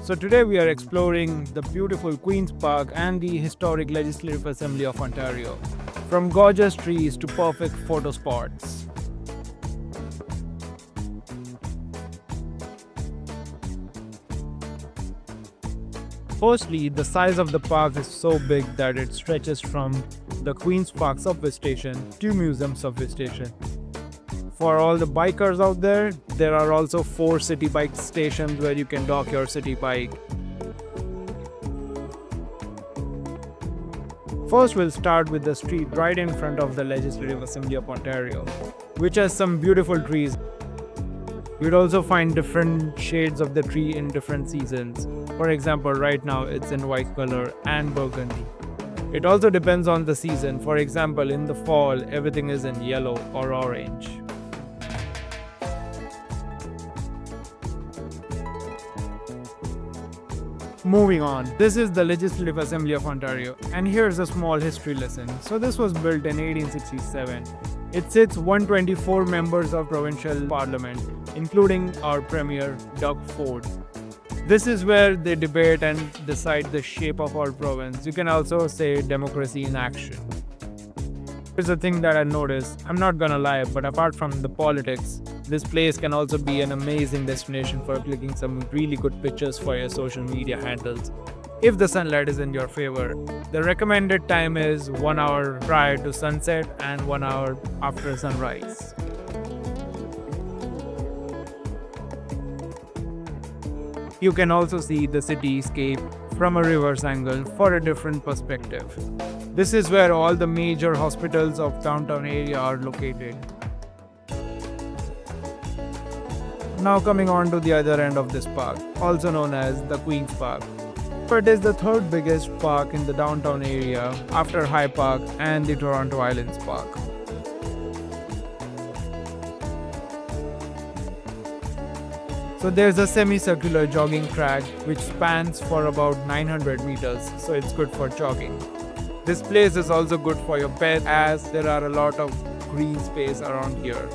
So today we are exploring the beautiful Queen's Park and the historic Legislative Assembly of Ontario, from gorgeous trees to perfect photo spots. Firstly, the size of the park is so big that it stretches from the Queen's Park subway station to Museum subway station. For all the bikers out there are also 4 city bike stations where you can dock your city bike. First, we'll start with the street right in front of the Legislative Assembly of Ontario, which has some beautiful trees. You'd also find different shades of the tree in different seasons. For example, right now it's in white color and burgundy. It also depends on the season. For example, in the fall, everything is in yellow or orange. Moving on, this is the Legislative Assembly of Ontario, and here's a small history lesson. So this was built in 1867. It sits 124 members of provincial parliament, including our premier, Doug Ford. This is where they debate and decide the shape of our province. You can also say democracy in action. Here's the thing that I noticed. I'm not gonna lie, but apart from the politics, this place can also be an amazing destination for clicking some really good pictures for your social media handles. If the sunlight is in your favor, the recommended time is 1 hour prior to sunset and 1 hour after sunrise. You can also see the cityscape from a reverse angle for a different perspective. This is where all the major hospitals of downtown area are located. Now coming on to the other end of this park, also known as the Queen's Park. It is the third biggest park in the downtown area after High Park and the Toronto Islands Park. So there's a semicircular jogging track which spans for about 900 meters, so it's good for jogging. This place is also good for your pet as there are a lot of green space around here.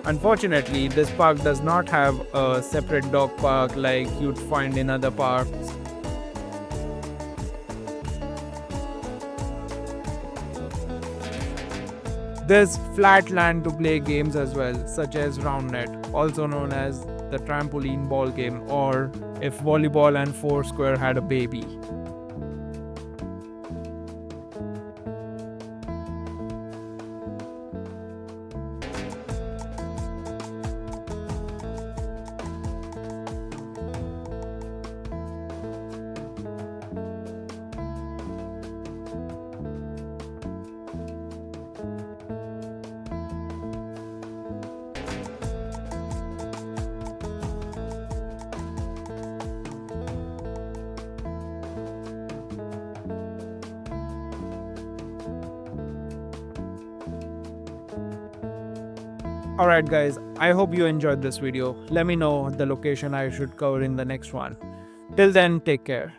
Unfortunately, this park does not have a separate dog park like you'd find in other parks. There's flat land to play games as well, such as round net, also known as the trampoline ball game, or if volleyball and Foursquare had a baby. Alright guys, I hope you enjoyed this video. Let me know the location I should cover in the next one. Till then, take care.